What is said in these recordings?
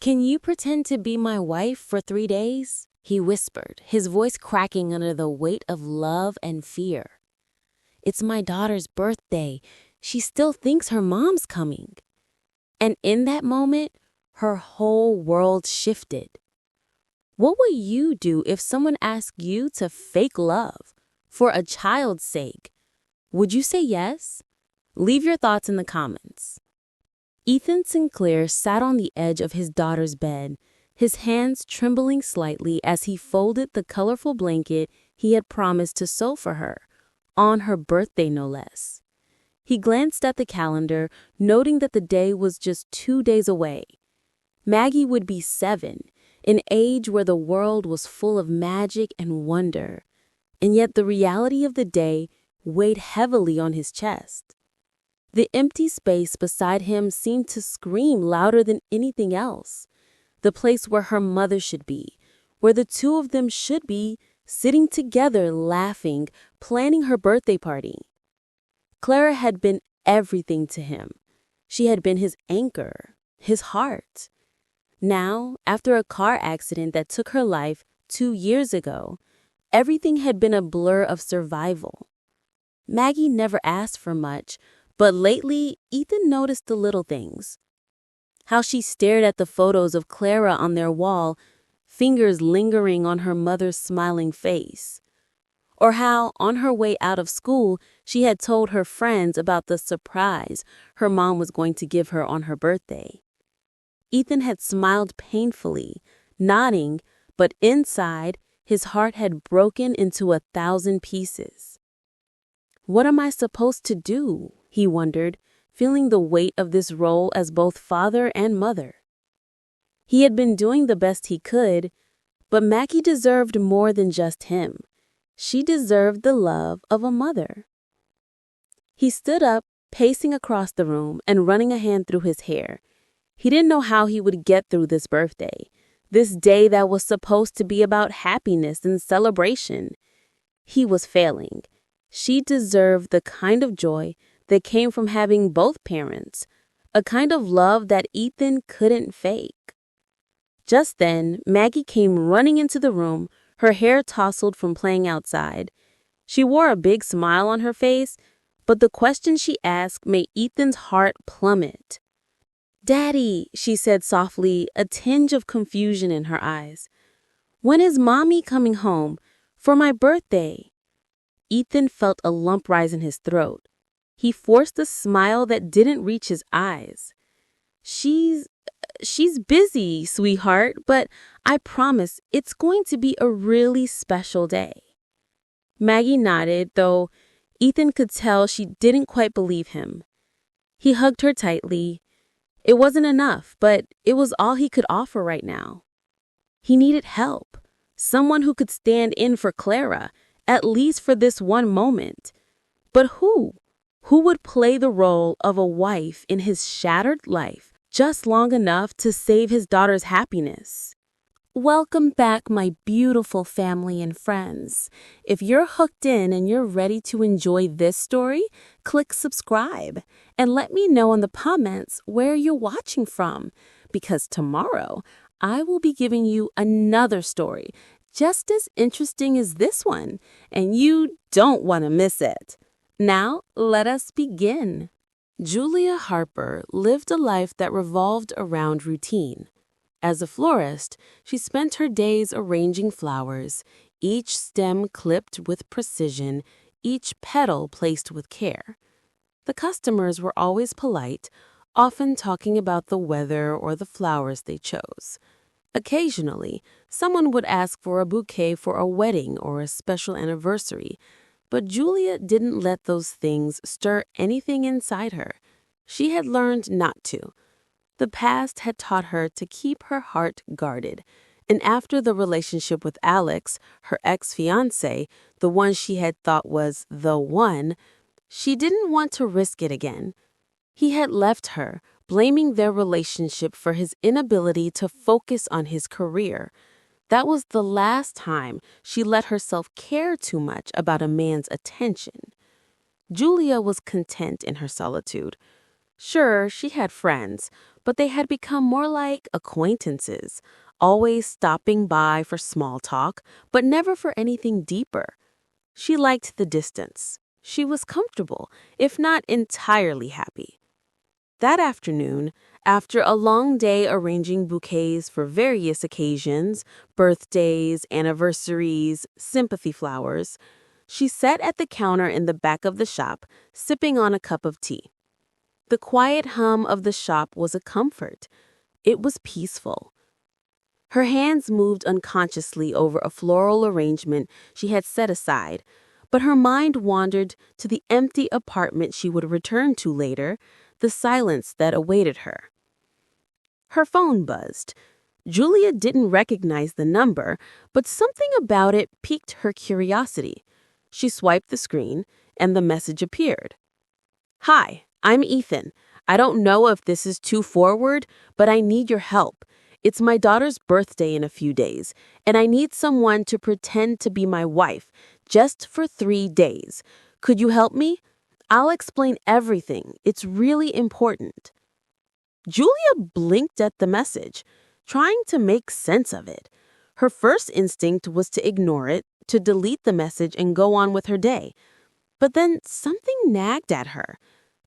"Can you pretend to be my wife for 3 days?" he whispered, his voice cracking under the weight of love and fear. "It's my daughter's birthday. She still thinks her mom's coming." And in that moment, her whole world shifted. What would you do if someone asked you to fake love for a child's sake? Would you say yes? Leave your thoughts in the comments. Ethan Sinclair sat on the edge of his daughter's bed, his hands trembling slightly as he folded the colorful blanket he had promised to sew for her, on her birthday no less. He glanced at the calendar, noting that the day was just 2 days away. Maggie would be 7, an age where the world was full of magic and wonder, and yet the reality of the day weighed heavily on his chest. The empty space beside him seemed to scream louder than anything else. The place where her mother should be, where the two of them should be, sitting together, laughing, planning her birthday party. Clara had been everything to him. She had been his anchor, his heart. Now, after a car accident that took her life 2 years ago, everything had been a blur of survival. Maggie never asked for much, but lately, Ethan noticed the little things. How she stared at the photos of Clara on their wall, fingers lingering on her mother's smiling face. Or how, on her way out of school, she had told her friends about the surprise her mom was going to give her on her birthday. Ethan had smiled painfully, nodding, but inside, his heart had broken into 1,000 pieces. What am I supposed to do? He wondered, feeling the weight of this role as both father and mother. He had been doing the best he could, but Maggie deserved more than just him. She deserved the love of a mother. He stood up, pacing across the room and running a hand through his hair. He didn't know how he would get through this birthday, this day that was supposed to be about happiness and celebration. He was failing. She deserved the kind of joy that came from having both parents, a kind of love that Ethan couldn't fake. Just then, Maggie came running into the room, her hair tousled from playing outside. She wore a big smile on her face, but the question she asked made Ethan's heart plummet. "Daddy," she said softly, a tinge of confusion in her eyes. "When is Mommy coming home? For my birthday?" Ethan felt a lump rise in his throat. He forced a smile that didn't reach his eyes. She's busy, sweetheart, but I promise it's going to be a really special day." Maggie nodded, though Ethan could tell she didn't quite believe him. He hugged her tightly. It wasn't enough, but it was all he could offer right now. He needed help, someone who could stand in for Clara, at least for this one moment. But who? Who would play the role of a wife in his shattered life just long enough to save his daughter's happiness? Welcome back, my beautiful family and friends. If you're hooked in and you're ready to enjoy this story, click subscribe and let me know in the comments where you're watching from, because tomorrow I will be giving you another story just as interesting as this one, and you don't want to miss it. Now, let us begin. Julia Harper lived a life that revolved around routine. As a florist, she spent her days arranging flowers, each stem clipped with precision, each petal placed with care. The customers were always polite, often talking about the weather or the flowers they chose. Occasionally, someone would ask for a bouquet for a wedding or a special anniversary, but Julia didn't let those things stir anything inside her. She had learned not to. The past had taught her to keep her heart guarded, and after the relationship with Alex, her ex-fiancé, the one she had thought was the one, she didn't want to risk it again. He had left her, blaming their relationship for his inability to focus on his career. That was the last time she let herself care too much about a man's attention. Julia was content in her solitude. Sure, she had friends, but they had become more like acquaintances, always stopping by for small talk, but never for anything deeper. She liked the distance. She was comfortable, if not entirely happy. That afternoon, after a long day arranging bouquets for various occasions, birthdays, anniversaries, sympathy flowers, she sat at the counter in the back of the shop, sipping on a cup of tea. The quiet hum of the shop was a comfort. It was peaceful. Her hands moved unconsciously over a floral arrangement she had set aside, but her mind wandered to the empty apartment she would return to later, the silence that awaited her. Her phone buzzed. Julia didn't recognize the number, but something about it piqued her curiosity. She swiped the screen, and the message appeared. "Hi, I'm Ethan. I don't know if this is too forward, but I need your help. It's my daughter's birthday in a few days, and I need someone to pretend to be my wife, just for 3 days. Could you help me? I'll explain everything. It's really important." Julia blinked at the message, trying to make sense of it. Her first instinct was to ignore it, to delete the message and go on with her day. But then something nagged at her,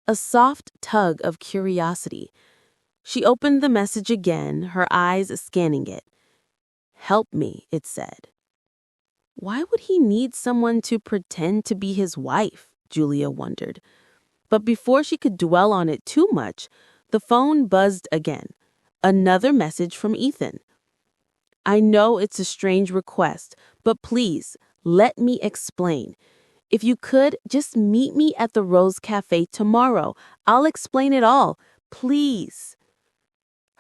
a soft tug of curiosity. She opened the message again, her eyes scanning it. "Help me," it said. Why would he need someone to pretend to be his wife? Julia wondered. But before she could dwell on it too much, the phone buzzed again. Another message from Ethan. "I know it's a strange request, but please, let me explain. If you could, just meet me at the Rose Cafe tomorrow. I'll explain it all. Please."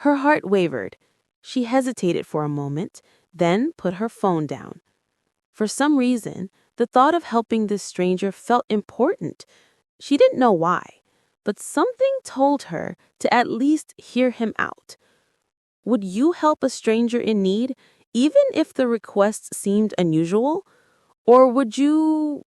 Her heart wavered. She hesitated for a moment, then put her phone down. For some reason, the thought of helping this stranger felt important. She didn't know why, but something told her to at least hear him out. Would you help a stranger in need, even if the request seemed unusual? Or would you...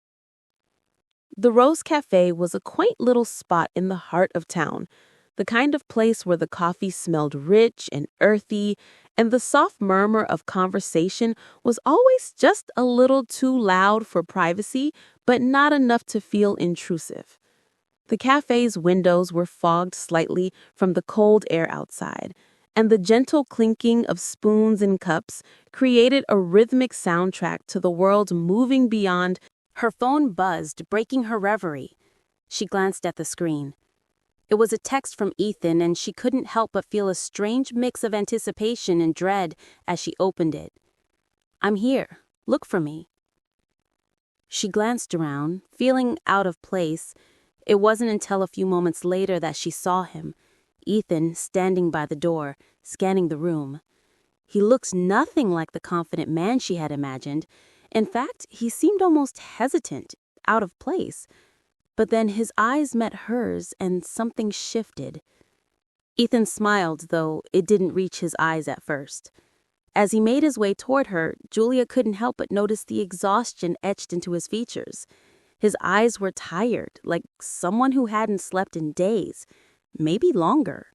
The Rose Cafe was a quaint little spot in the heart of town, the kind of place where the coffee smelled rich and earthy, and the soft murmur of conversation was always just a little too loud for privacy, but not enough to feel intrusive. The cafe's windows were fogged slightly from the cold air outside, and the gentle clinking of spoons and cups created a rhythmic soundtrack to the world moving beyond. Her phone buzzed, breaking her reverie. She glanced at the screen. It was a text from Ethan, and she couldn't help but feel a strange mix of anticipation and dread as she opened it. "I'm here. Look for me." She glanced around, feeling out of place. It wasn't until a few moments later that she saw him, Ethan standing by the door, scanning the room. He looked nothing like the confident man she had imagined. In fact, he seemed almost hesitant, out of place. But then his eyes met hers and something shifted. Ethan smiled, though it didn't reach his eyes at first. As he made his way toward her, Julia couldn't help but notice the exhaustion etched into his features. His eyes were tired, like someone who hadn't slept in days, maybe longer.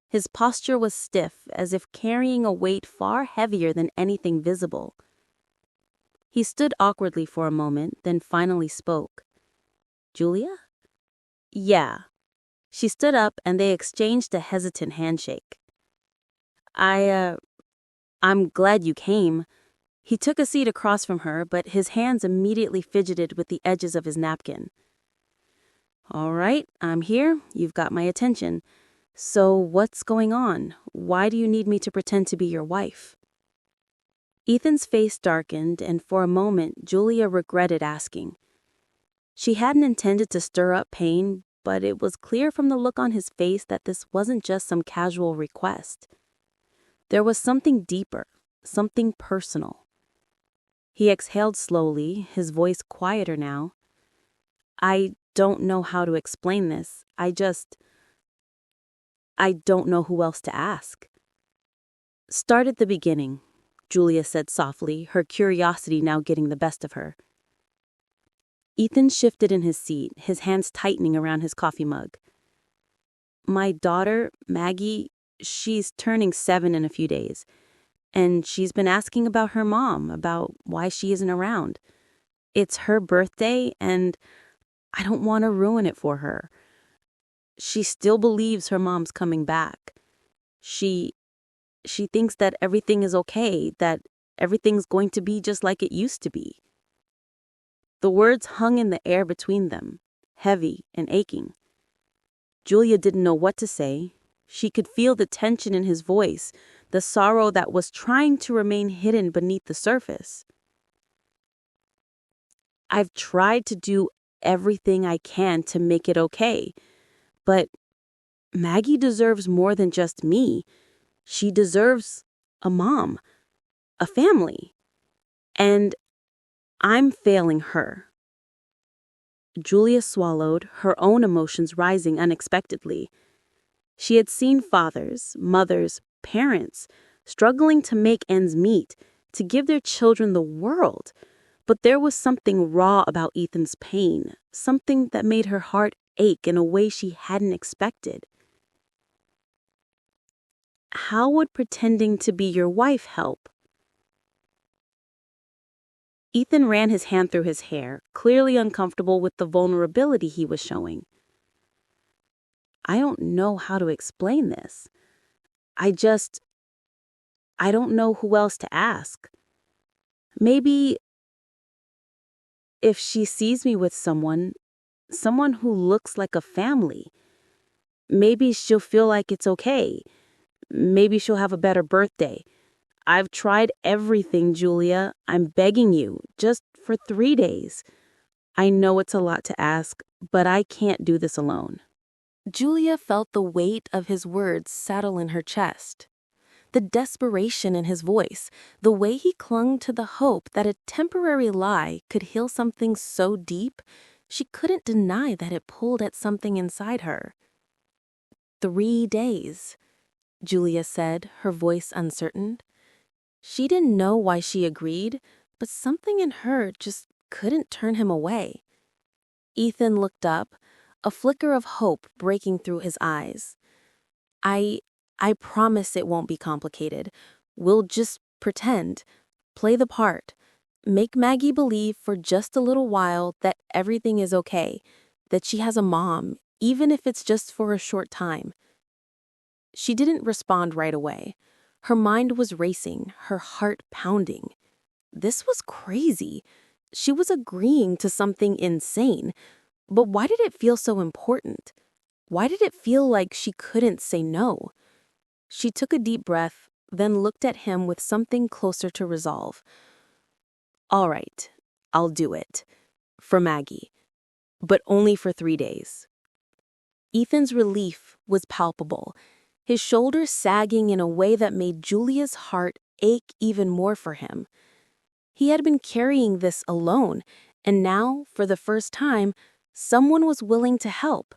His posture was stiff, as if carrying a weight far heavier than anything visible. He stood awkwardly for a moment, then finally spoke. "Julia?" "Yeah." She stood up and they exchanged a hesitant handshake. I'm glad you came." He took a seat across from her, but his hands immediately fidgeted with the edges of his napkin. "All right, I'm here. You've got my attention. So what's going on? Why do you need me to pretend to be your wife?" Ethan's face darkened, and for a moment, Julia regretted asking. She hadn't intended to stir up pain, but it was clear from the look on his face that this wasn't just some casual request. There was something deeper, something personal. He exhaled slowly, his voice quieter now. "I don't know how to explain this. I don't know who else to ask." "Start at the beginning," Julia said softly, her curiosity now getting the best of her. Ethan shifted in his seat, his hands tightening around his coffee mug. "My daughter, Maggie, She's turning 7 in a few days, and she's been asking about her mom, about why she isn't around. It's her birthday, and I don't want to ruin it for her. She still believes her mom's coming back. She thinks that everything is okay, that everything's going to be just like it used to be. The words hung in the air between them, heavy and aching. Julia didn't know what to say. She could feel the tension in his voice, the sorrow that was trying to remain hidden beneath the surface. I've tried to do everything I can to make it okay, but Maggie deserves more than just me. She deserves a mom, a family, and I'm failing her. Julia swallowed, her own emotions rising unexpectedly. She had seen fathers, mothers, parents struggling to make ends meet, to give their children the world. But there was something raw about Ethan's pain, something that made her heart ache in a way she hadn't expected. How would pretending to be your wife help? Ethan ran his hand through his hair, clearly uncomfortable with the vulnerability he was showing. I don't know how to explain this. I don't know who else to ask. Maybe if she sees me with someone who looks like a family, maybe she'll feel like it's okay. Maybe she'll have a better birthday. I've tried everything, Julia. I'm begging you, just for 3 days. I know it's a lot to ask, but I can't do this alone. Julia felt the weight of his words settle in her chest. The desperation in his voice, the way he clung to the hope that a temporary lie could heal something so deep, she couldn't deny that it pulled at something inside her. 3 days, Julia said, her voice uncertain. She didn't know why she agreed, but something in her just couldn't turn him away. Ethan looked up, a flicker of hope breaking through his eyes. I promise it won't be complicated. We'll just pretend, play the part, make Maggie believe for just a little while that everything is okay, that she has a mom, even if it's just for a short time. She didn't respond right away. Her mind was racing, her heart pounding. This was crazy. She was agreeing to something insane. But why did it feel so important? Why did it feel like she couldn't say no? She took a deep breath, then looked at him with something closer to resolve. All right, I'll do it. For Maggie. But only for 3 days. Ethan's relief was palpable, his shoulders sagging in a way that made Julia's heart ache even more for him. He had been carrying this alone, and now, for the first time, someone was willing to help.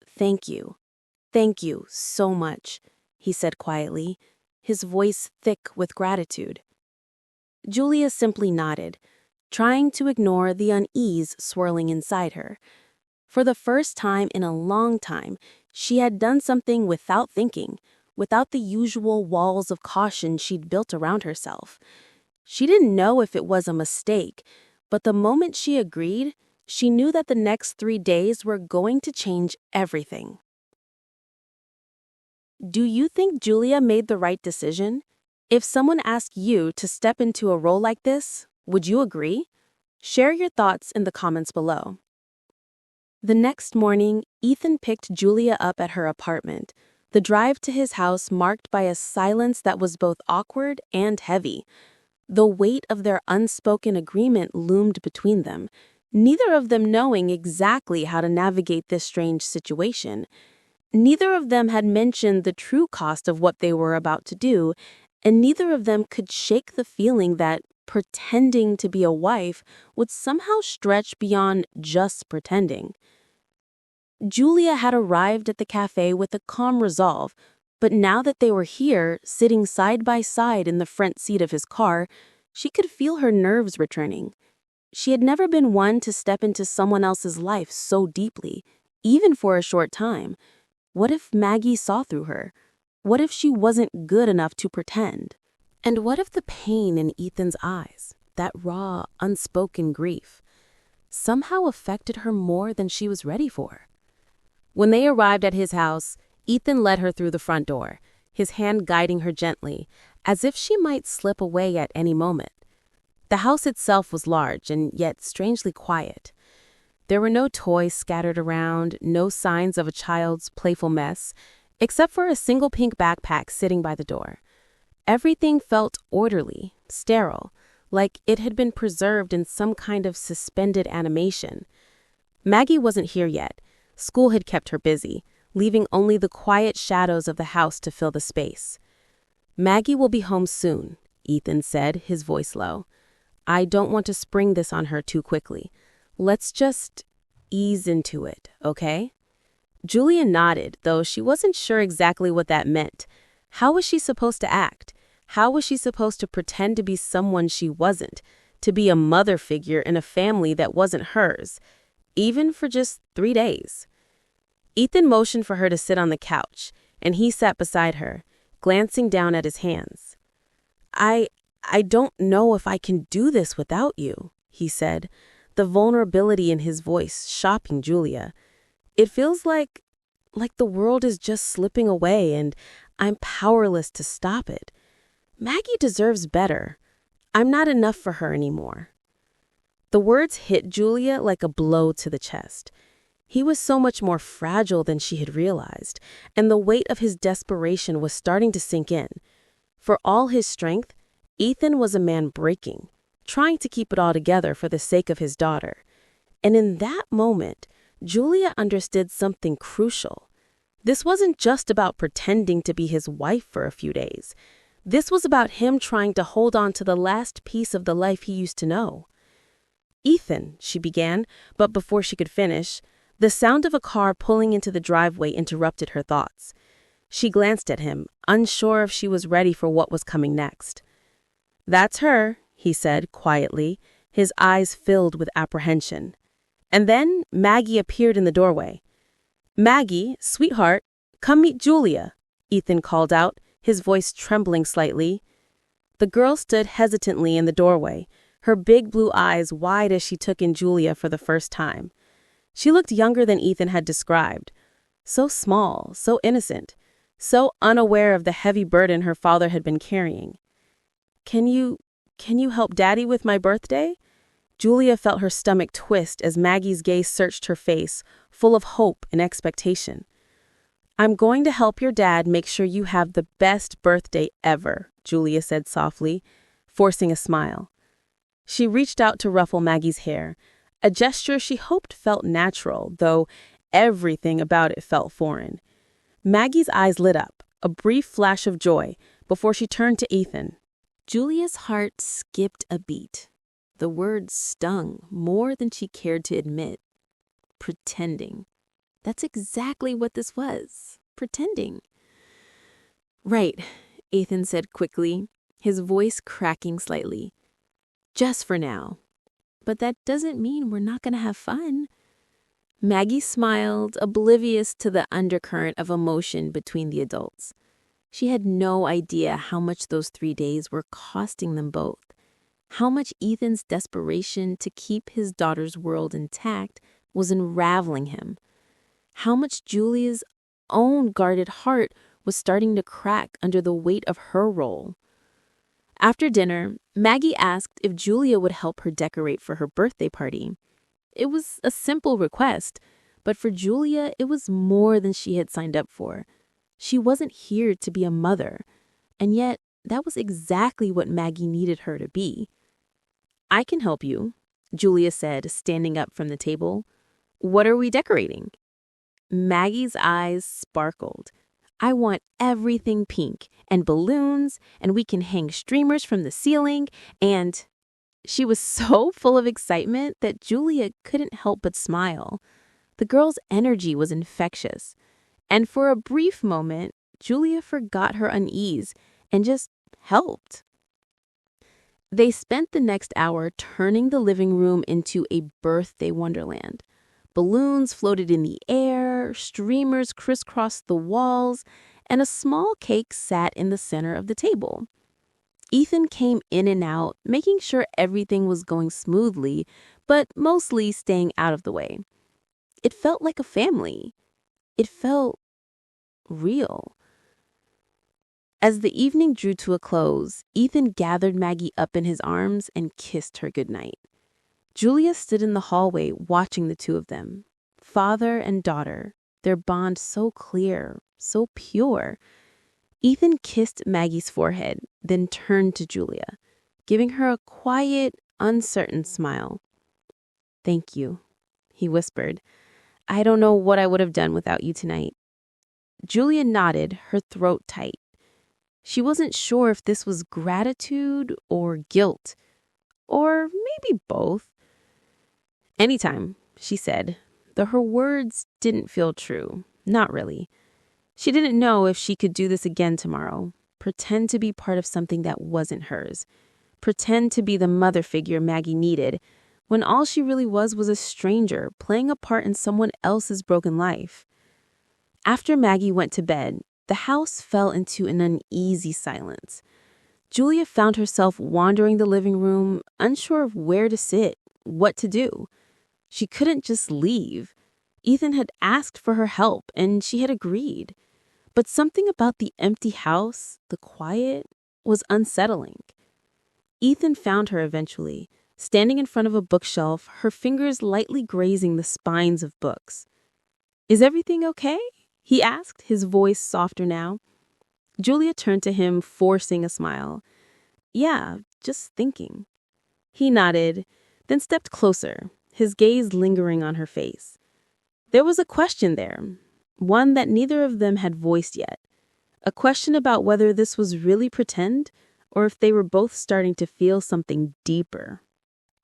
Thank you so much, he said quietly, his voice thick with gratitude. Julia simply nodded, trying to ignore the unease swirling inside her. For the first time in a long time, she had done something without thinking, without the usual walls of caution she'd built around herself. She didn't know if it was a mistake, but the moment she agreed, she knew that the next 3 days were going to change everything. Do you think Julia made the right decision? If someone asked you to step into a role like this, would you agree? Share your thoughts in the comments below. The next morning, Ethan picked Julia up at her apartment, the drive to his house marked by a silence that was both awkward and heavy. The weight of their unspoken agreement loomed between them, neither of them knowing exactly how to navigate this strange situation. Neither of them had mentioned the true cost of what they were about to do, and neither of them could shake the feeling that pretending to be a wife would somehow stretch beyond just pretending. Julia had arrived at the cafe with a calm resolve, but now that they were here, sitting side by side in the front seat of his car, she could feel her nerves returning. She had never been one to step into someone else's life so deeply, even for a short time. What if Maggie saw through her? What if she wasn't good enough to pretend? And what if the pain in Ethan's eyes, that raw, unspoken grief, somehow affected her more than she was ready for? When they arrived at his house, Ethan led her through the front door, his hand guiding her gently, as if she might slip away at any moment. The house itself was large and yet strangely quiet. There were no toys scattered around, no signs of a child's playful mess, except for a single pink backpack sitting by the door. Everything felt orderly, sterile, like it had been preserved in some kind of suspended animation. Maggie wasn't here yet. School had kept her busy, leaving only the quiet shadows of the house to fill the space. "Maggie will be home soon," Ethan said, his voice low. "I don't want to spring this on her too quickly. Let's just ease into it, okay?" Julia nodded, though she wasn't sure exactly what that meant. How was she supposed to act? How was she supposed to pretend to be someone she wasn't, to be a mother figure in a family that wasn't hers, even for just 3 days? Ethan motioned for her to sit on the couch, and he sat beside her, glancing down at his hands. I don't know if I can do this without you," he said, the vulnerability in his voice shocking Julia. "It feels like the world is just slipping away and I'm powerless to stop it. Maggie deserves better. I'm not enough for her anymore." The words hit Julia like a blow to the chest. He was so much more fragile than she had realized, and the weight of his desperation was starting to sink in. For all his strength, Ethan was a man breaking, trying to keep it all together for the sake of his daughter. And in that moment, Julia understood something crucial. This wasn't just about pretending to be his wife for a few days. This was about him trying to hold on to the last piece of the life he used to know. "Ethan," she began, but before she could finish, the sound of a car pulling into the driveway interrupted her thoughts. She glanced at him, unsure if she was ready for what was coming next. "That's her," he said quietly, his eyes filled with apprehension. And then Maggie appeared in the doorway. "Maggie, sweetheart, come meet Julia," Ethan called out, his voice trembling slightly. The girl stood hesitantly in the doorway, her big blue eyes wide as she took in Julia for the first time. She looked younger than Ethan had described. So small, so innocent, so unaware of the heavy burden her father had been carrying. Can you help Daddy with my birthday?" Julia felt her stomach twist as Maggie's gaze searched her face, full of hope and expectation. "I'm going to help your dad make sure you have the best birthday ever," Julia said softly, forcing a smile. She reached out to ruffle Maggie's hair, a gesture she hoped felt natural, though everything about it felt foreign. Maggie's eyes lit up, a brief flash of joy, before she turned to Ethan. Julia's heart skipped a beat. The words stung more than she cared to admit. Pretending. That's exactly what this was. Pretending. "Right," Ethan said quickly, his voice cracking slightly. "Just for now. But that doesn't mean we're not going to have fun." Maggie smiled, oblivious to the undercurrent of emotion between the adults. She had no idea how much those 3 days were costing them both, how much Ethan's desperation to keep his daughter's world intact was unraveling him, how much Julia's own guarded heart was starting to crack under the weight of her role. After dinner, Maggie asked if Julia would help her decorate for her birthday party. It was a simple request, but for Julia, it was more than she had signed up for. She wasn't here to be a mother, and yet that was exactly what Maggie needed her to be. "I can help you," Julia said, standing up from the table. "What are we decorating?" Maggie's eyes sparkled. "I want everything pink, and balloons, and we can hang streamers from the ceiling, and..." She was so full of excitement that Julia couldn't help but smile. The girl's energy was infectious. And for a brief moment, Julia forgot her unease and just helped. They spent the next hour turning the living room into a birthday wonderland. Balloons floated in the air, streamers crisscrossed the walls, and a small cake sat in the center of the table. Ethan came in and out, making sure everything was going smoothly, but mostly staying out of the way. It felt like a family. It felt real. As the evening drew to a close, Ethan gathered Maggie up in his arms and kissed her goodnight. Julia stood in the hallway watching the two of them, father and daughter, their bond so clear, so pure. Ethan kissed Maggie's forehead, then turned to Julia, giving her a quiet, uncertain smile. "Thank you," he whispered. "I don't know what I would have done without you tonight." Julia nodded, her throat tight. She wasn't sure if this was gratitude or guilt, or maybe both. "Anytime," she said, though her words didn't feel true. Not really. She didn't know if she could do this again tomorrow, pretend to be part of something that wasn't hers, pretend to be the mother figure Maggie needed, when all she really was a stranger playing a part in someone else's broken life. After Maggie went to bed, the house fell into an uneasy silence. Julia found herself wandering the living room, unsure of where to sit, what to do. She couldn't just leave. Ethan had asked for her help, and she had agreed. But something about the empty house, the quiet, was unsettling. Ethan found her eventually, standing in front of a bookshelf, her fingers lightly grazing the spines of books. "Is everything okay?" he asked, his voice softer now. Julia turned to him, forcing a smile. "Yeah, just thinking." He nodded, then stepped closer, his gaze lingering on her face. There was a question there, one that neither of them had voiced yet. A question about whether this was really pretend or if they were both starting to feel something deeper.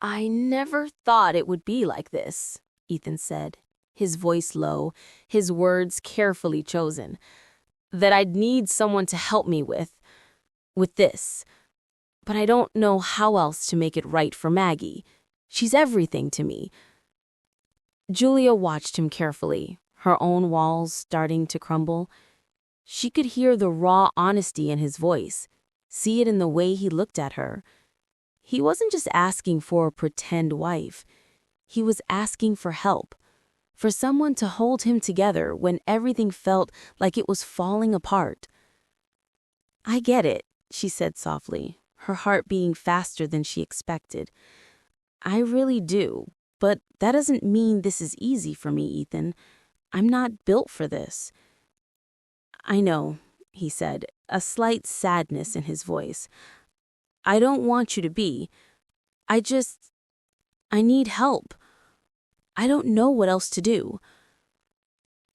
"I never thought it would be like this," Ethan said, his voice low, his words carefully chosen. "That I'd need someone to help me with this. But I don't know how else to make it right for Maggie. She's everything to me." Julia watched him carefully, her own walls starting to crumble. She could hear the raw honesty in his voice, see it in the way he looked at her. He wasn't just asking for a pretend wife. He was asking for help, for someone to hold him together when everything felt like it was falling apart. "I get it," she said softly, her heart beating faster than she expected. "I really do, but that doesn't mean this is easy for me, Ethan. I'm not built for this." "I know," he said, a slight sadness in his voice. "I don't want you to be. I need help. I don't know what else to do."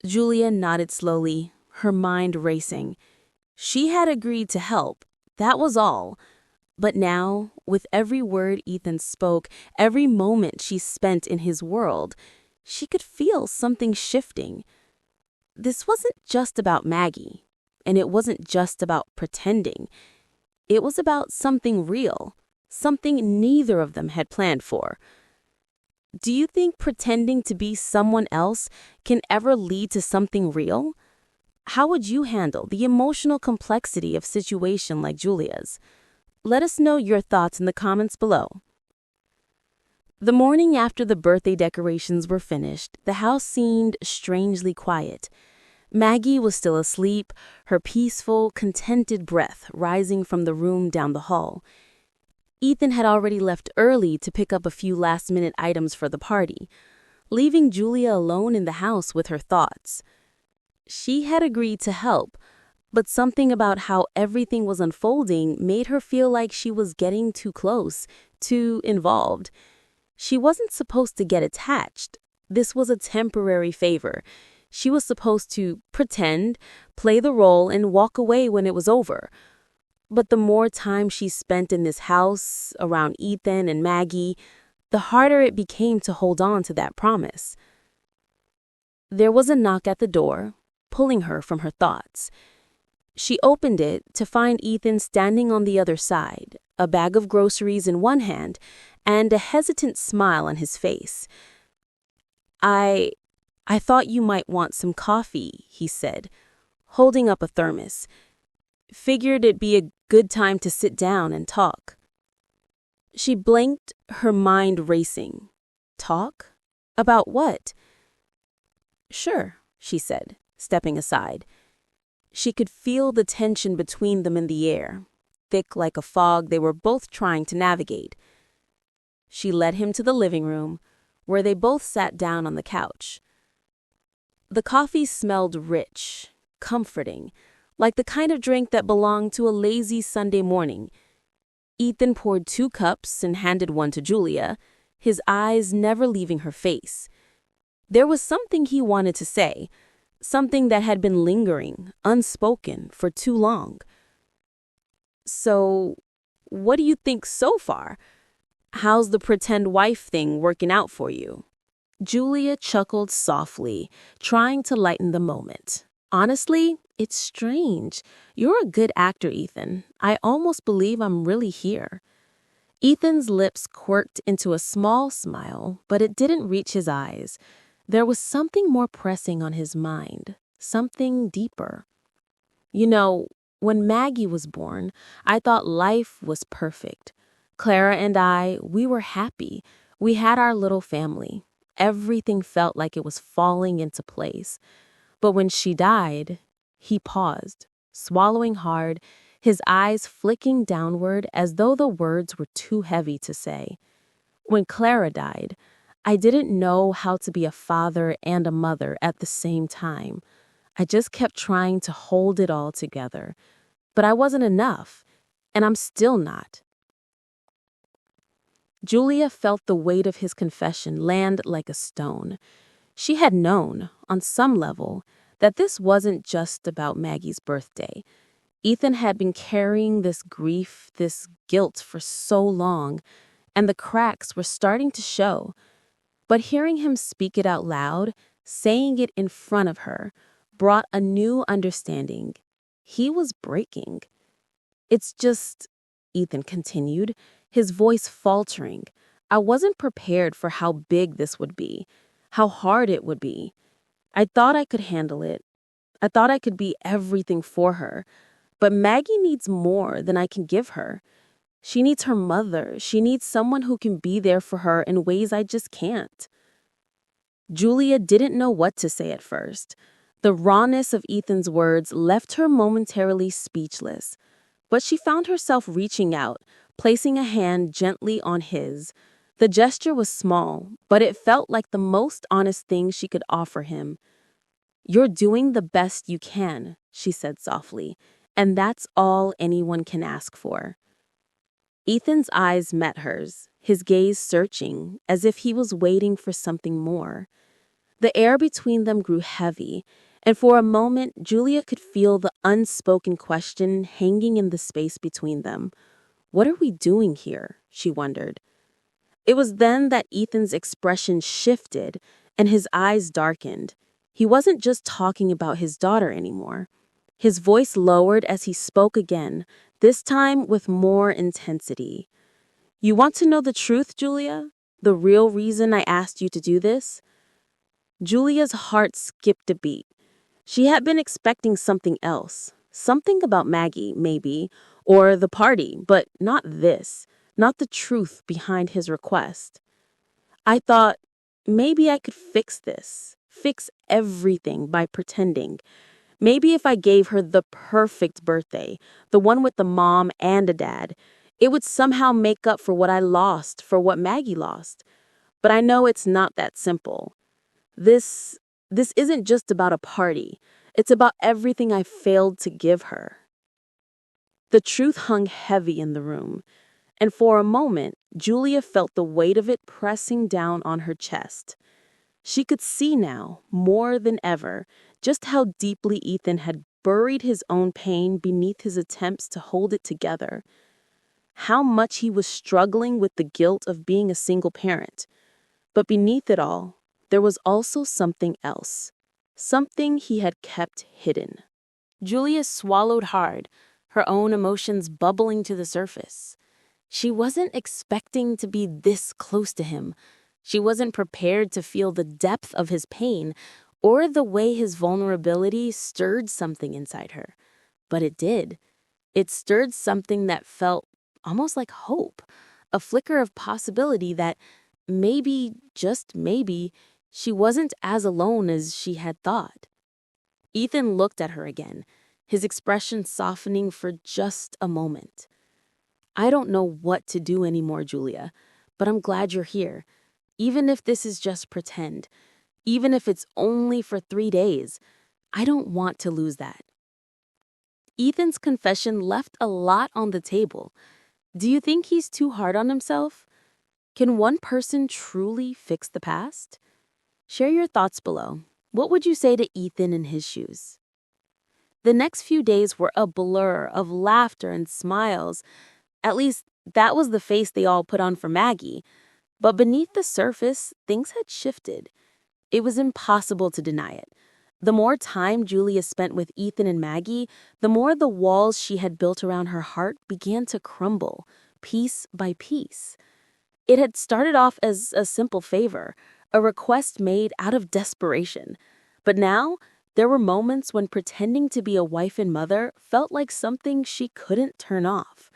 Julia nodded slowly, her mind racing. She had agreed to help, that was all. But now, with every word Ethan spoke, every moment she spent in his world, she could feel something shifting. This wasn't just about Maggie, and it wasn't just about pretending. It was about something real, something neither of them had planned for. Do you think pretending to be someone else can ever lead to something real? How would you handle the emotional complexity of a situation like Julia's? Let us know your thoughts in the comments below. The morning after the birthday decorations were finished, the house seemed strangely quiet. Maggie was still asleep, her peaceful, contented breath rising from the room down the hall. Ethan had already left early to pick up a few last-minute items for the party, leaving Julia alone in the house with her thoughts. She had agreed to help, but something about how everything was unfolding made her feel like she was getting too close, too involved. She wasn't supposed to get attached. This was a temporary favor. She was supposed to pretend, play the role, and walk away when it was over. But the more time she spent in this house, around Ethan and Maggie, the harder it became to hold on to that promise. There was a knock at the door, pulling her from her thoughts. She opened it to find Ethan standing on the other side, a bag of groceries in one hand and a hesitant smile on his face. I thought you might want some coffee," he said, holding up a thermos. Figured it'd be a good time to sit down and talk. She blinked, her mind racing. Talk? About what? Sure, she said, stepping aside. She could feel the tension between them in the air, thick like a fog they were both trying to navigate. She led him to the living room, where they both sat down on the couch. The coffee smelled rich, comforting, like the kind of drink that belonged to a lazy Sunday morning. Ethan poured 2 cups and handed one to Julia, his eyes never leaving her face. There was something he wanted to say, something that had been lingering, unspoken, for too long. So, what do you think so far? How's the pretend wife thing working out for you? Julia chuckled softly, trying to lighten the moment. Honestly, it's strange. You're a good actor, Ethan. I almost believe I'm really here. Ethan's lips quirked into a small smile, but it didn't reach his eyes. There was something more pressing on his mind, something deeper. You know, when Maggie was born, I thought life was perfect. Clara and I, we were happy. We had our little family. Everything felt like it was falling into place. But when she died, he paused, swallowing hard, his eyes flicking downward as though the words were too heavy to say. When Clara died, I didn't know how to be a father and a mother at the same time. I just kept trying to hold it all together. But I wasn't enough, and I'm still not. Julia felt the weight of his confession land like a stone. She had known, on some level, that this wasn't just about Maggie's birthday. Ethan had been carrying this grief, this guilt for so long, and the cracks were starting to show. But hearing him speak it out loud, saying it in front of her, brought a new understanding. He was breaking. It's just, Ethan continued, his voice faltering. I wasn't prepared for how big this would be, how hard it would be. I thought I could handle it. I thought I could be everything for her. But Maggie needs more than I can give her. She needs her mother. She needs someone who can be there for her in ways I just can't. Julia didn't know what to say at first. The rawness of Ethan's words left her momentarily speechless. But she found herself reaching out, placing a hand gently on his. The gesture was small, but it felt like the most honest thing she could offer him. You're doing the best you can, she said softly, and that's all anyone can ask for. Ethan's eyes met hers, his gaze searching, as if he was waiting for something more. The air between them grew heavy, and for a moment Julia could feel the unspoken question hanging in the space between them. What are we doing here? She wondered. It was then that Ethan's expression shifted and his eyes darkened. He wasn't just talking about his daughter anymore. His voice lowered as he spoke again, this time with more intensity. You want to know the truth, Julia? The real reason I asked you to do this? Julia's heart skipped a beat. She had been expecting something else. Something about Maggie, maybe, or the party, but not this. Not the truth behind his request. I thought, maybe I could fix this. Fix everything by pretending. Maybe if I gave her the perfect birthday, the one with the mom and a dad, it would somehow make up for what I lost, for what Maggie lost. But I know it's not that simple. This isn't just about a party. It's about everything I failed to give her. The truth hung heavy in the room, and for a moment, Julia felt the weight of it pressing down on her chest. She could see now, more than ever, just how deeply Ethan had buried his own pain beneath his attempts to hold it together. How much he was struggling with the guilt of being a single parent. But beneath it all, there was also something else. Something he had kept hidden. Julia swallowed hard, her own emotions bubbling to the surface. She wasn't expecting to be this close to him. She wasn't prepared to feel the depth of his pain or the way his vulnerability stirred something inside her. But it did. It stirred something that felt almost like hope, a flicker of possibility that maybe, just maybe, she wasn't as alone as she had thought. Ethan looked at her again, his expression softening for just a moment. I don't know what to do anymore, Julia, but I'm glad you're here. Even if this is just pretend, even if it's only for 3 days, I don't want to lose that. Ethan's confession left a lot on the table. Do you think he's too hard on himself? Can one person truly fix the past? Share your thoughts below. What would you say to Ethan in his shoes? The next few days were a blur of laughter and smiles. At least, that was the face they all put on for Maggie. But beneath the surface, things had shifted. It was impossible to deny it. The more time Julia spent with Ethan and Maggie, the more the walls she had built around her heart began to crumble, piece by piece. It had started off as a simple favor, a request made out of desperation. But now, there were moments when pretending to be a wife and mother felt like something she couldn't turn off.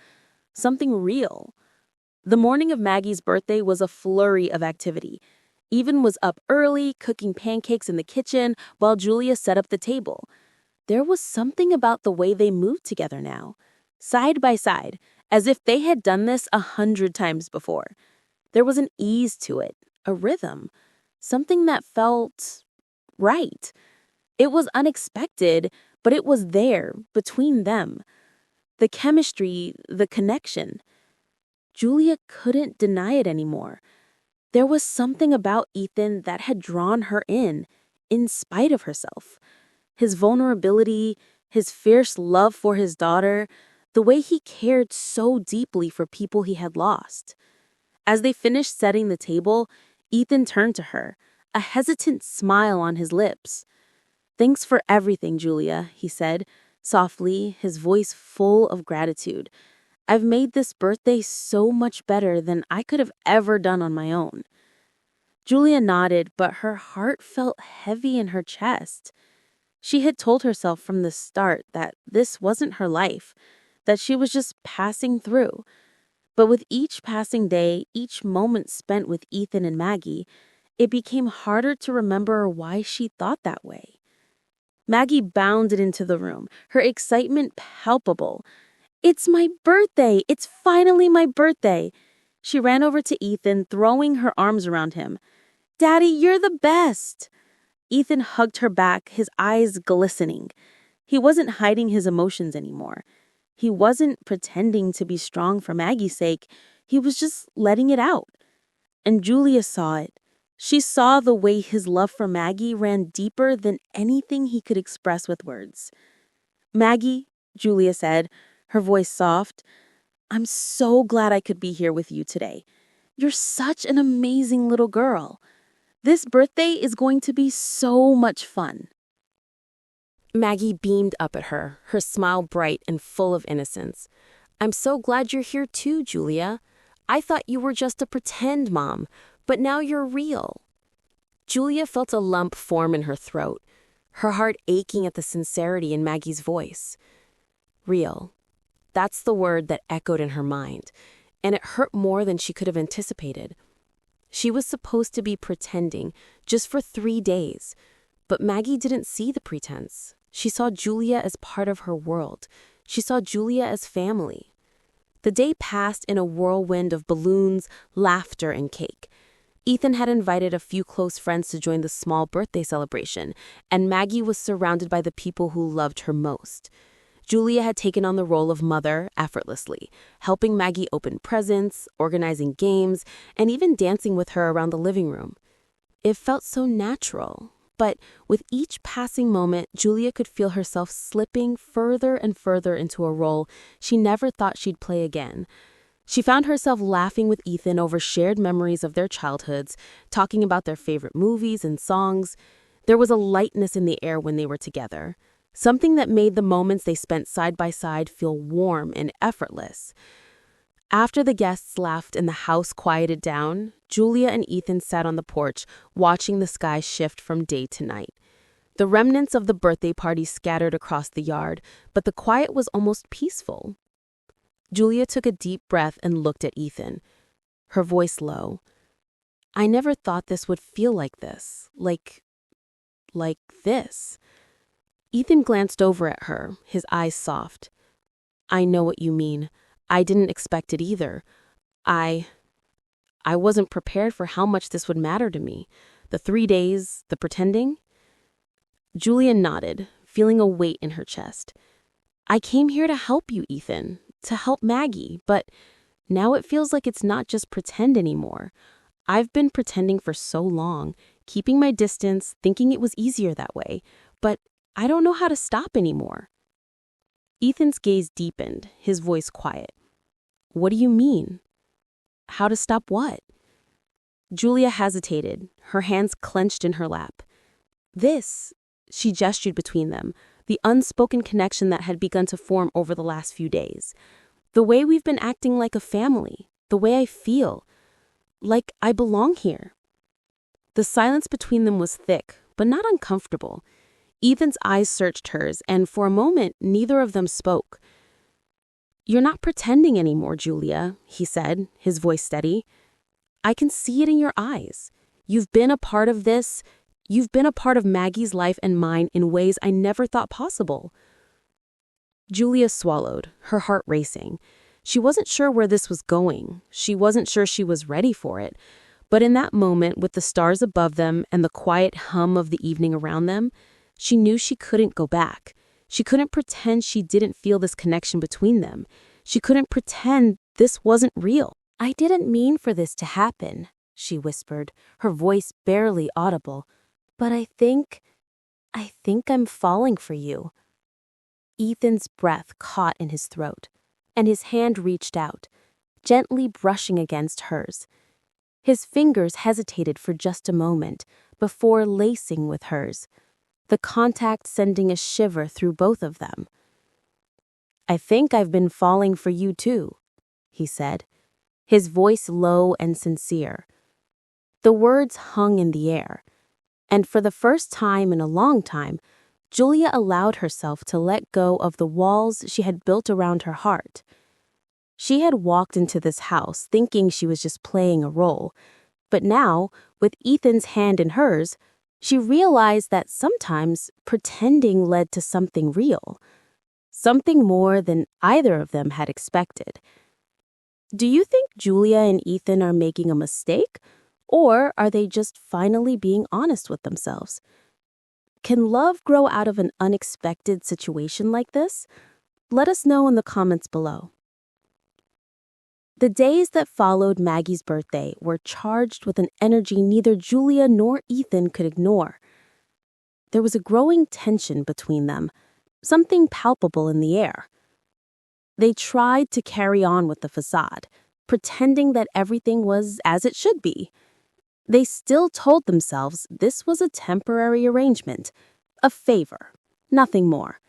Something real. The morning of Maggie's birthday was a flurry of activity. Ethan was up early, cooking pancakes in the kitchen, while Julia set up the table. There was something about the way they moved together now, side by side, as if they had done this 100 times before. There was an ease to it, a rhythm, something that felt right. It was unexpected, but it was there, between them. The chemistry, the connection. Julia couldn't deny it anymore. There was something about Ethan that had drawn her in spite of herself. His vulnerability, his fierce love for his daughter, the way he cared so deeply for people he had lost. As they finished setting the table, Ethan turned to her, a hesitant smile on his lips. "Thanks for everything, Julia," he said, softly, his voice full of gratitude. "I've made this birthday so much better than I could have ever done on my own." Julia nodded, but her heart felt heavy in her chest. She had told herself from the start that this wasn't her life, that she was just passing through. But with each passing day, each moment spent with Ethan and Maggie, it became harder to remember why she thought that way. Maggie bounded into the room, her excitement palpable. "It's my birthday! It's finally my birthday!" She ran over to Ethan, throwing her arms around him. "Daddy, you're the best!" Ethan hugged her back, his eyes glistening. He wasn't hiding his emotions anymore. He wasn't pretending to be strong for Maggie's sake. He was just letting it out. And Julia saw it. She saw the way his love for Maggie ran deeper than anything he could express with words. "Maggie," Julia said, her voice soft, "I'm so glad I could be here with you today. You're such an amazing little girl. This birthday is going to be so much fun." Maggie beamed up at her, her smile bright and full of innocence. "I'm so glad you're here too, Julia. I thought you were just a pretend mom, but now you're real." Julia felt a lump form in her throat, her heart aching at the sincerity in Maggie's voice. Real. That's the word that echoed in her mind, and it hurt more than she could have anticipated. She was supposed to be pretending just for 3 days, but Maggie didn't see the pretense. She saw Julia as part of her world. She saw Julia as family. The day passed in a whirlwind of balloons, laughter, and cake. Ethan had invited a few close friends to join the small birthday celebration, and Maggie was surrounded by the people who loved her most. Julia had taken on the role of mother effortlessly, helping Maggie open presents, organizing games, and even dancing with her around the living room. It felt so natural, but with each passing moment, Julia could feel herself slipping further and further into a role she never thought she'd play again. She found herself laughing with Ethan over shared memories of their childhoods, talking about their favorite movies and songs. There was a lightness in the air when they were together, something that made the moments they spent side by side feel warm and effortless. After the guests left and the house quieted down, Julia and Ethan sat on the porch, watching the sky shift from day to night. The remnants of the birthday party scattered across the yard, but the quiet was almost peaceful. Julia took a deep breath and looked at Ethan, her voice low. I never thought this would feel like this. Like this. Ethan glanced over at her, his eyes soft. I know what you mean. I didn't expect it either. I wasn't prepared for how much this would matter to me. The 3 days, the pretending. Julia nodded, feeling a weight in her chest. I came here to help you, Ethan, to help Maggie, but now it feels like it's not just pretend anymore. I've been pretending for so long, keeping my distance, thinking it was easier that way, but I don't know how to stop anymore. Ethan's gaze deepened, his voice quiet. What do you mean? How to stop what? Julia hesitated, her hands clenched in her lap. This, she gestured between them, the unspoken connection that had begun to form over the last few days. The way we've been acting like a family, the way I feel, like I belong here. The silence between them was thick, but not uncomfortable. Ethan's eyes searched hers, and for a moment, neither of them spoke. You're not pretending anymore, Julia, he said, his voice steady. I can see it in your eyes. You've been a part of this. You've been a part of Maggie's life and mine in ways I never thought possible. Julia swallowed, her heart racing. She wasn't sure where this was going. She wasn't sure she was ready for it. But in that moment, with the stars above them and the quiet hum of the evening around them, she knew she couldn't go back. She couldn't pretend she didn't feel this connection between them. She couldn't pretend this wasn't real. I didn't mean for this to happen, she whispered, her voice barely audible. But I think I'm falling for you. Ethan's breath caught in his throat, and his hand reached out, gently brushing against hers. His fingers hesitated for just a moment before lacing with hers, the contact sending a shiver through both of them. I think I've been falling for you too, he said, his voice low and sincere. The words hung in the air, and for the first time in a long time, Julia allowed herself to let go of the walls she had built around her heart. She had walked into this house thinking she was just playing a role, but now, with Ethan's hand in hers, she realized that sometimes pretending led to something real, something more than either of them had expected. Do you think Julia and Ethan are making a mistake, or are they just finally being honest with themselves? Can love grow out of an unexpected situation like this? Let us know in the comments below. The days that followed Maggie's birthday were charged with an energy neither Julia nor Ethan could ignore. There was a growing tension between them, something palpable in the air. They tried to carry on with the facade, pretending that everything was as it should be. They still told themselves this was a temporary arrangement, a favor, nothing more.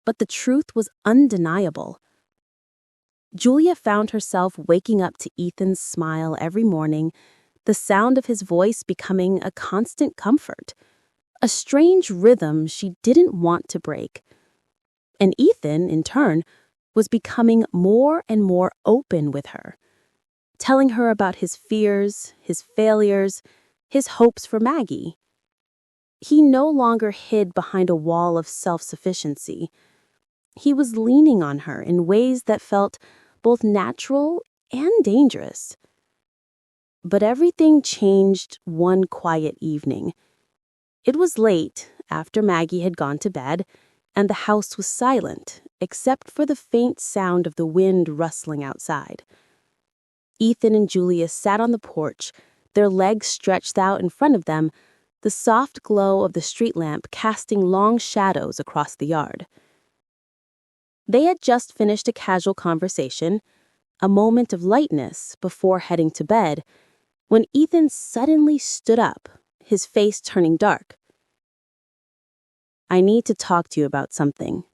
But the truth was undeniable. Julia found herself waking up to Ethan's smile every morning, the sound of his voice becoming a constant comfort, a strange rhythm she didn't want to break. And Ethan, in turn, was becoming more and more open with her, telling her about his fears, his failures, his hopes for Maggie. He no longer hid behind a wall of self-sufficiency. He was leaning on her in ways that felt both natural and dangerous. But everything changed one quiet evening. It was late, after Maggie had gone to bed, and the house was silent, except for the faint sound of the wind rustling outside. Ethan and Julia sat on the porch, their legs stretched out in front of them, the soft glow of the street lamp casting long shadows across the yard. They had just finished a casual conversation, a moment of lightness before heading to bed, when Ethan suddenly stood up, his face turning dark. I need to talk to you about something,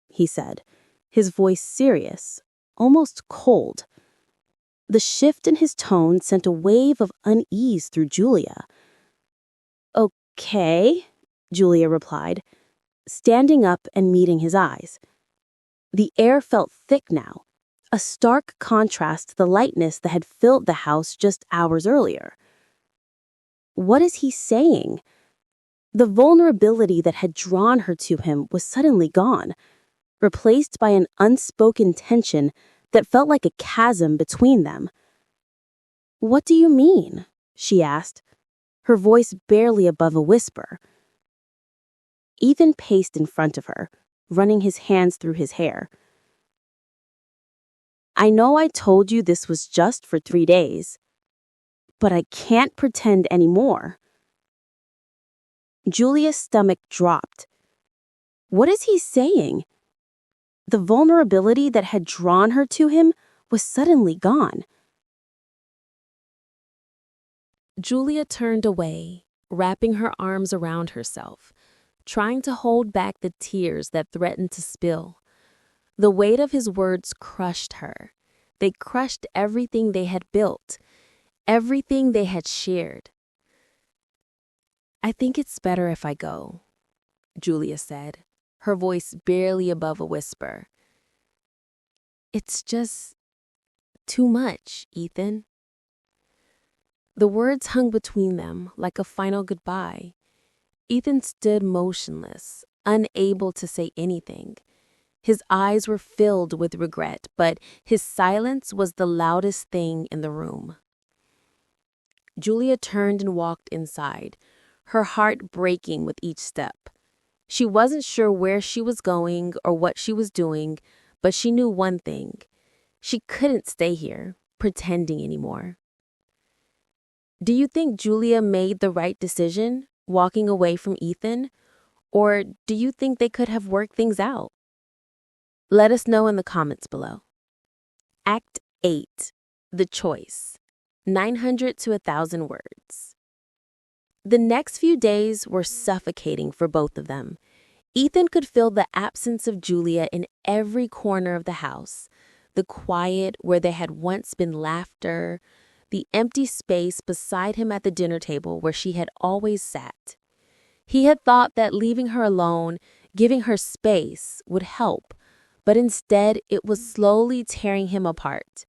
he said, his voice serious, almost cold. The shift in his tone sent a wave of unease through Julia. Okay, Julia replied, standing up and meeting his eyes. The air felt thick now, a stark contrast to the lightness that had filled the house just hours earlier. What is he saying? The vulnerability that had drawn her to him was suddenly gone, replaced by an unspoken tension that felt like a chasm between them. "What do you mean?" she asked, her voice barely above a whisper. Ethan paced in front of her, running his hands through his hair. "I know I told you this was just for 3 days, but I can't pretend anymore." Julia's stomach dropped. What is he saying? The vulnerability that had drawn her to him was suddenly gone. Julia turned away, wrapping her arms around herself, trying to hold back the tears that threatened to spill. The weight of his words crushed her. They crushed everything they had built, everything they had shared. "I think it's better if I go," Julia said, her voice barely above a whisper. "It's just too much, Ethan." The words hung between them like a final goodbye. Ethan stood motionless, unable to say anything. His eyes were filled with regret, but his silence was the loudest thing in the room. Julia turned and walked inside, her heart breaking with each step. She wasn't sure where she was going or what she was doing, but she knew one thing. She couldn't stay here, pretending anymore. Do you think Julia made the right decision, walking away from Ethan? Or do you think they could have worked things out? Let us know in the comments below. Act 8. The Choice. 900 to 1,000 words. The next few days were suffocating for both of them. Ethan could feel the absence of Julia in every corner of the house. The quiet where there had once been laughter, the empty space beside him at the dinner table where she had always sat. He had thought that leaving her alone, giving her space, would help, but instead it was slowly tearing him apart.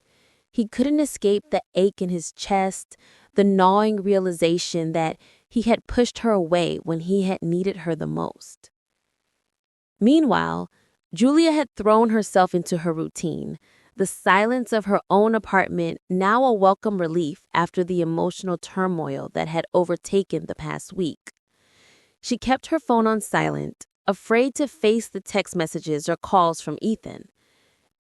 He couldn't escape the ache in his chest, the gnawing realization that he had pushed her away when he had needed her the most. Meanwhile, Julia had thrown herself into her routine, the silence of her own apartment now a welcome relief after the emotional turmoil that had overtaken the past week. She kept her phone on silent, afraid to face the text messages or calls from Ethan.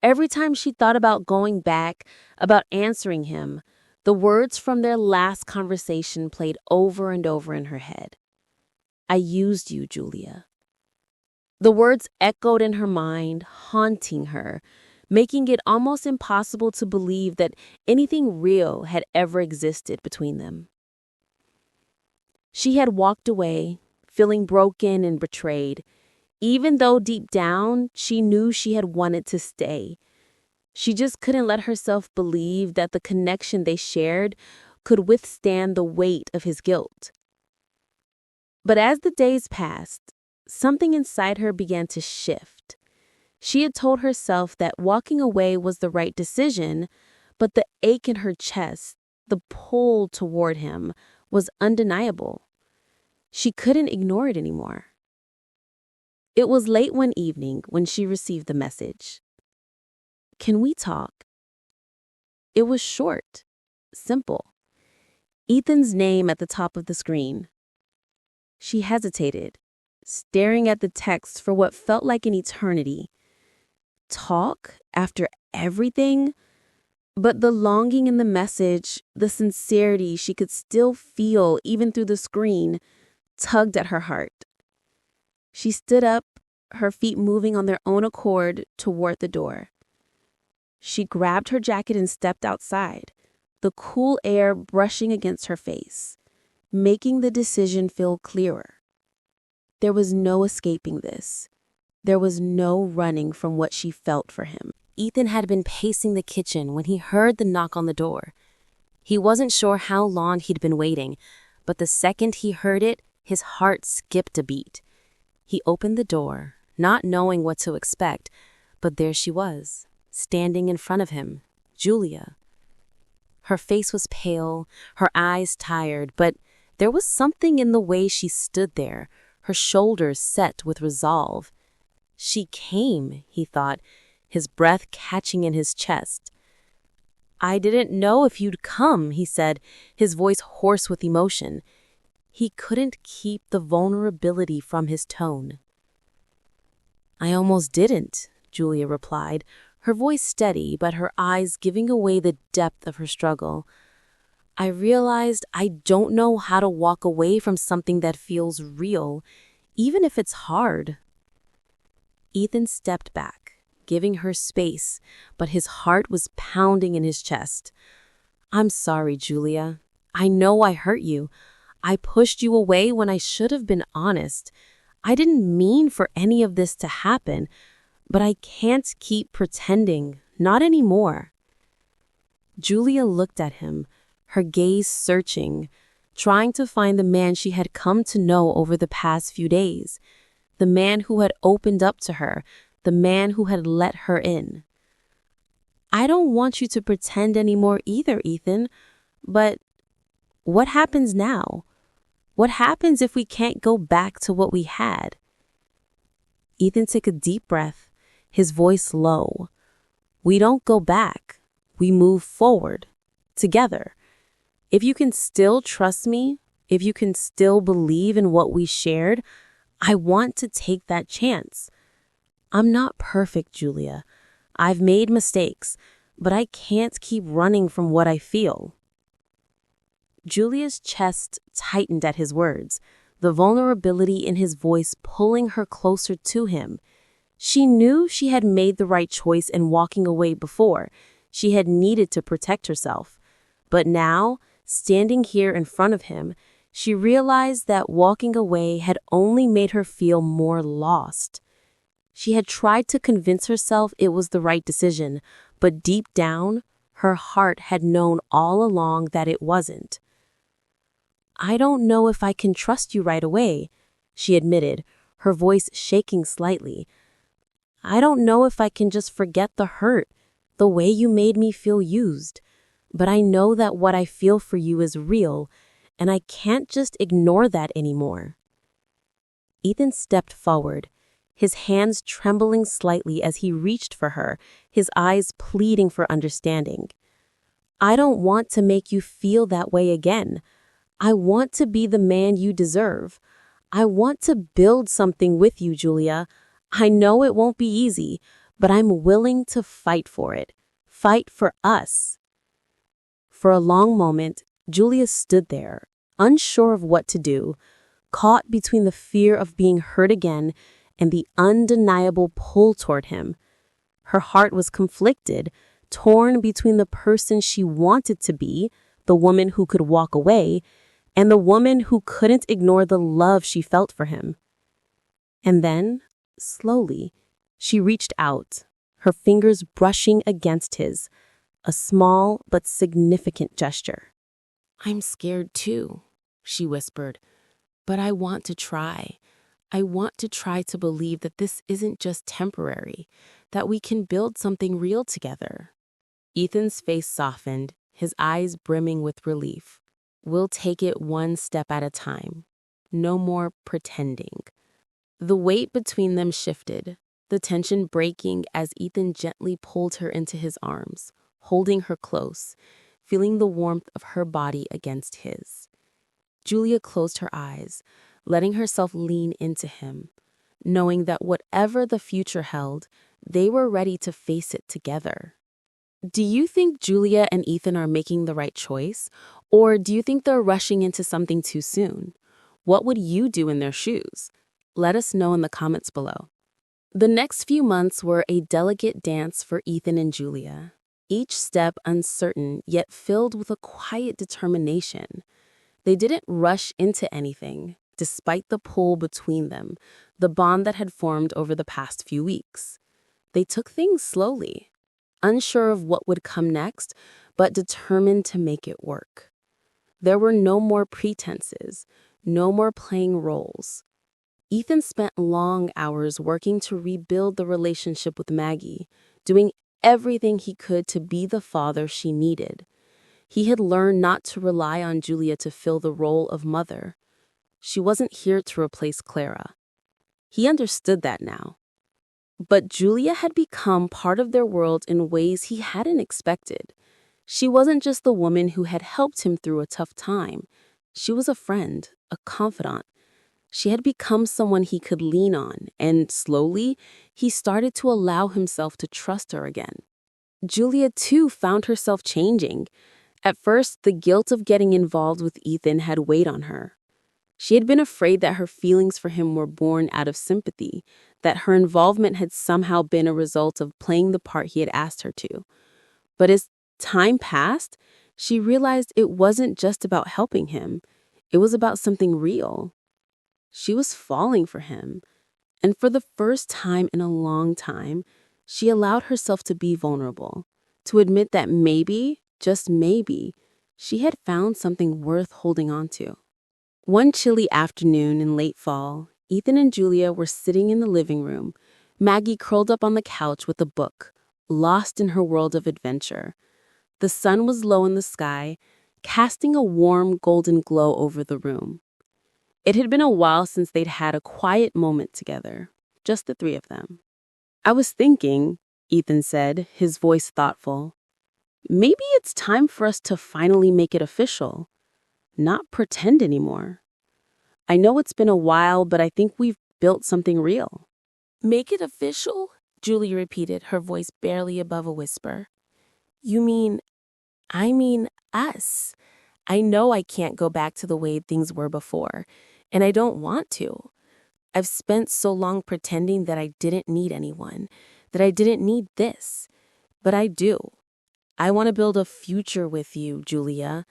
Every time she thought about going back, about answering him, the words from their last conversation played over and over in her head. "I used you, Julia." The words echoed in her mind, haunting her, making it almost impossible to believe that anything real had ever existed between them. She had walked away, feeling broken and betrayed, even though deep down she knew she had wanted to stay. She just couldn't let herself believe that the connection they shared could withstand the weight of his guilt. But as the days passed, something inside her began to shift. She had told herself that walking away was the right decision, but the ache in her chest, the pull toward him, was undeniable. She couldn't ignore it anymore. It was late one evening when she received the message. "Can we talk?" It was short, simple. Ethan's name at the top of the screen. She hesitated, staring at the text for what felt like an eternity. Talk after everything? But the longing in the message, the sincerity she could still feel even through the screen, tugged at her heart. She stood up, her feet moving on their own accord toward the door. She grabbed her jacket and stepped outside, the cool air brushing against her face, making the decision feel clearer. There was no escaping this. There was no running from what she felt for him. Ethan had been pacing the kitchen when he heard the knock on the door. He wasn't sure how long he'd been waiting, but the second he heard it, His heart skipped a beat. He opened the door, not knowing what to expect, but there she was, standing in front of him, Julia. Her face was pale, her eyes tired, but there was something in the way she stood there, her shoulders set with resolve. She came, he thought, his breath catching in his chest. "I didn't know if you'd come," he said, his voice hoarse with emotion. He couldn't keep the vulnerability from his tone. "I almost didn't," Julia replied, her voice steady but her eyes giving away the depth of her struggle. "I realized I don't know how to walk away from something that feels real, even if it's hard." Ethan stepped back, giving her space, but his heart was pounding in his chest. "I'm sorry, Julia. I know I hurt you. I pushed you away when I should have been honest. I didn't mean for any of this to happen, but I can't keep pretending, not anymore." Julia looked at him, her gaze searching, trying to find the man she had come to know over the past few days, the man who had opened up to her, the man who had let her in. "I don't want you to pretend anymore either, Ethan, but what happens now? What happens if we can't go back to what we had?" Ethan took a deep breath, his voice low. "We don't go back. We move forward. Together. If you can still trust me, if you can still believe in what we shared, I want to take that chance. I'm not perfect, Julia. I've made mistakes, but I can't keep running from what I feel." Julia's chest tightened at his words, the vulnerability in his voice pulling her closer to him. She knew she had made the right choice in walking away before. She had needed to protect herself. But now, standing here in front of him, she realized that walking away had only made her feel more lost. She had tried to convince herself it was the right decision, but deep down, her heart had known all along that it wasn't. "I don't know if I can trust you right away," she admitted, her voice shaking slightly. "I don't know if I can just forget the hurt, the way you made me feel used. But I know that what I feel for you is real, and I can't just ignore that anymore." Ethan stepped forward, his hands trembling slightly as he reached for her, his eyes pleading for understanding. "I don't want to make you feel that way again. I want to be the man you deserve. I want to build something with you, Julia. I know it won't be easy, but I'm willing to fight for it. Fight for us." For a long moment, Julia stood there, unsure of what to do, caught between the fear of being hurt again and the undeniable pull toward him. Her heart was conflicted, torn between the person she wanted to be, the woman who could walk away, and the woman who couldn't ignore the love she felt for him. And then, slowly, she reached out, her fingers brushing against his, a small but significant gesture. "I'm scared too," she whispered, "but I want to try. I want to try to believe that this isn't just temporary, that we can build something real together." Ethan's face softened, his eyes brimming with relief. "We'll take it one step at a time. No more pretending." The weight between them shifted, the tension breaking as Ethan gently pulled her into his arms, holding her close, feeling the warmth of her body against his. Julia closed her eyes, letting herself lean into him, knowing that whatever the future held, they were ready to face it together. Do you think Julia and Ethan are making the right choice, or do you think they're rushing into something too soon? What would you do in their shoes? Let us know in the comments below. The next few months were a delicate dance for Ethan and Julia, each step uncertain yet filled with a quiet determination. They didn't rush into anything, despite the pull between them, the bond that had formed over the past few weeks. They took things slowly, unsure of what would come next, but determined to make it work. There were no more pretenses, No more playing roles. Ethan spent long hours working to rebuild the relationship with Maggie, doing everything he could to be the father she needed. He had learned not to rely on Julia to fill the role of mother. She wasn't here to replace Clara. He understood that now. But Julia had become part of their world in ways he hadn't expected. She wasn't just the woman who had helped him through a tough time. She was a friend, a confidant. She had become someone he could lean on, and slowly, he started to allow himself to trust her again. Julia, too, found herself changing. At first, the guilt of getting involved with Ethan had weighed on her. She had been afraid that her feelings for him were born out of sympathy, that her involvement had somehow been a result of playing the part he had asked her to. But as time passed, she realized it wasn't just about helping him. It was about something real. She was falling for him. And for the first time in a long time, she allowed herself to be vulnerable, to admit that maybe, just maybe, she had found something worth holding on to. One chilly afternoon in late fall, Ethan and Julia were sitting in the living room, Maggie curled up on the couch with a book, lost in her world of adventure. The sun was low in the sky, casting a warm golden glow over the room. It had been a while since they'd had a quiet moment together, just the three of them. "I was thinking," Ethan said, his voice thoughtful, "maybe it's time for us to finally make it official. Not pretend anymore. I know it's been a while, but I think we've built something real." "Make it official?" Julie repeated, her voice barely above a whisper. "You mean, I mean us. I know I can't go back to the way things were before, and I don't want to. I've spent so long pretending that I didn't need anyone, that I didn't need this. But I do. I want to build a future with you, Julia.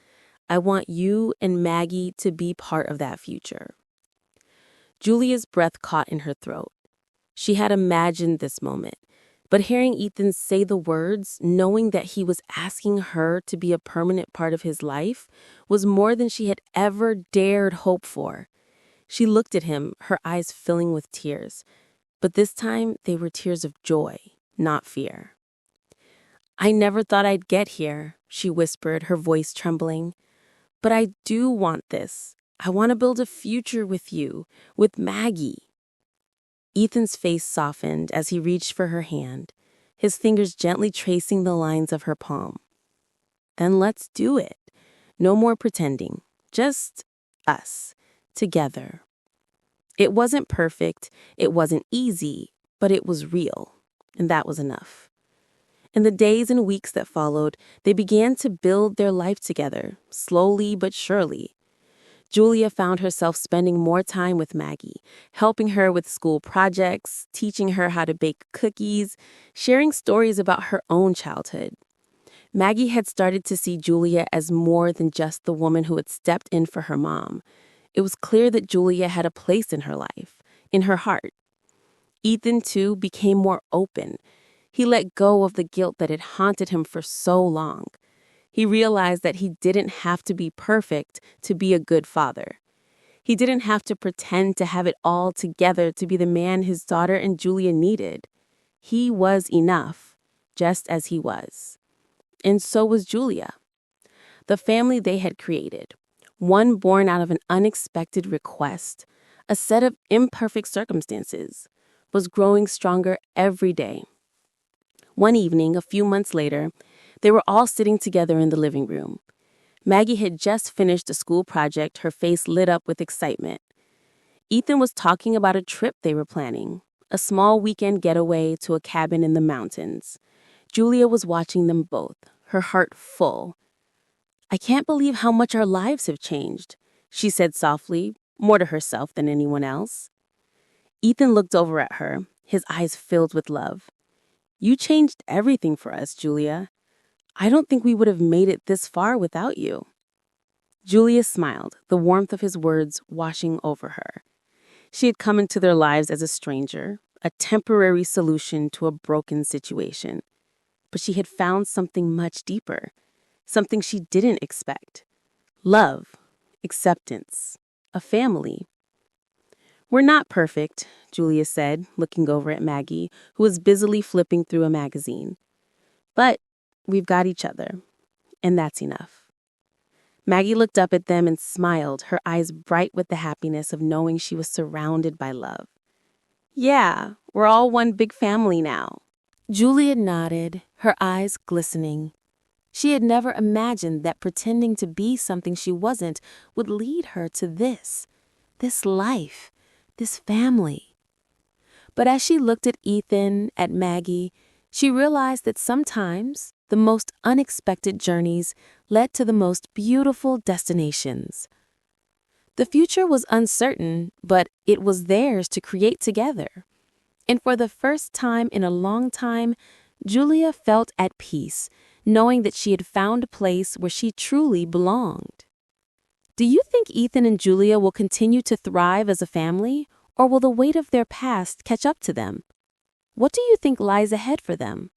I want you and Maggie to be part of that future." Julia's breath caught in her throat. She had imagined this moment, but hearing Ethan say the words, knowing that he was asking her to be a permanent part of his life, was more than she had ever dared hope for. She looked at him, her eyes filling with tears, but this time they were tears of joy, not fear. "I never thought I'd get here," she whispered, her voice trembling. "But I do want this. I want to build a future with you, with Maggie." Ethan's face softened as he reached for her hand, his fingers gently tracing the lines of her palm. "Then let's do it. No more pretending. Just us. Together." It wasn't perfect, it wasn't easy, but it was real, and that was enough. In the days and weeks that followed, they began to build their life together, slowly but surely. Julia found herself spending more time with Maggie, helping her with school projects, teaching her how to bake cookies, sharing stories about her own childhood. Maggie had started to see Julia as more than just the woman who had stepped in for her mom. It was clear that Julia had a place in her life, in her heart. Ethan, too, became more open. He let go of the guilt that had haunted him for so long. He realized that he didn't have to be perfect to be a good father. He didn't have to pretend to have it all together to be the man his daughter and Julia needed. He was enough, just as he was. And so was Julia. The family they had created, one born out of an unexpected request, a set of imperfect circumstances, was growing stronger every day. One evening, a few months later, they were all sitting together in the living room. Maggie had just finished a school project, her face lit up with excitement. Ethan was talking about a trip they were planning, a small weekend getaway to a cabin in the mountains. Julia was watching them both, her heart full. "I can't believe how much our lives have changed," she said softly, more to herself than anyone else. Ethan looked over at her, his eyes filled with love. "You changed everything for us, Julia. I don't think we would have made it this far without you." Julia smiled, the warmth of his words washing over her. She had come into their lives as a stranger, a temporary solution to a broken situation. But she had found something much deeper, something she didn't expect. Love, acceptance, a family. We're not perfect, Julia said, looking over at Maggie, who was busily flipping through a magazine. But we've got each other, and that's enough. Maggie looked up at them and smiled, her eyes bright with the happiness of knowing she was surrounded by love. Yeah, we're all one big family now. Julia nodded, her eyes glistening. She had never imagined that pretending to be something she wasn't would lead her to this life, this family. But as she looked at Ethan, at Maggie, she realized that sometimes the most unexpected journeys led to the most beautiful destinations. The future was uncertain, but it was theirs to create together. And for the first time in a long time, Julia felt at peace, knowing that she had found a place where she truly belonged. Do you think Ethan and Julia will continue to thrive as a family, or will the weight of their past catch up to them? What do you think lies ahead for them?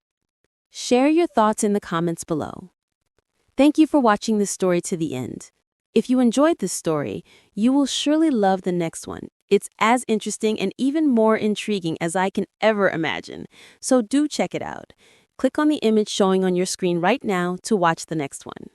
Share your thoughts in the comments below. Thank you for watching this story to the end. If you enjoyed this story, you will surely love the next one. It's as interesting and even more intriguing as I can ever imagine, so do check it out. Click on the image showing on your screen right now to watch the next one.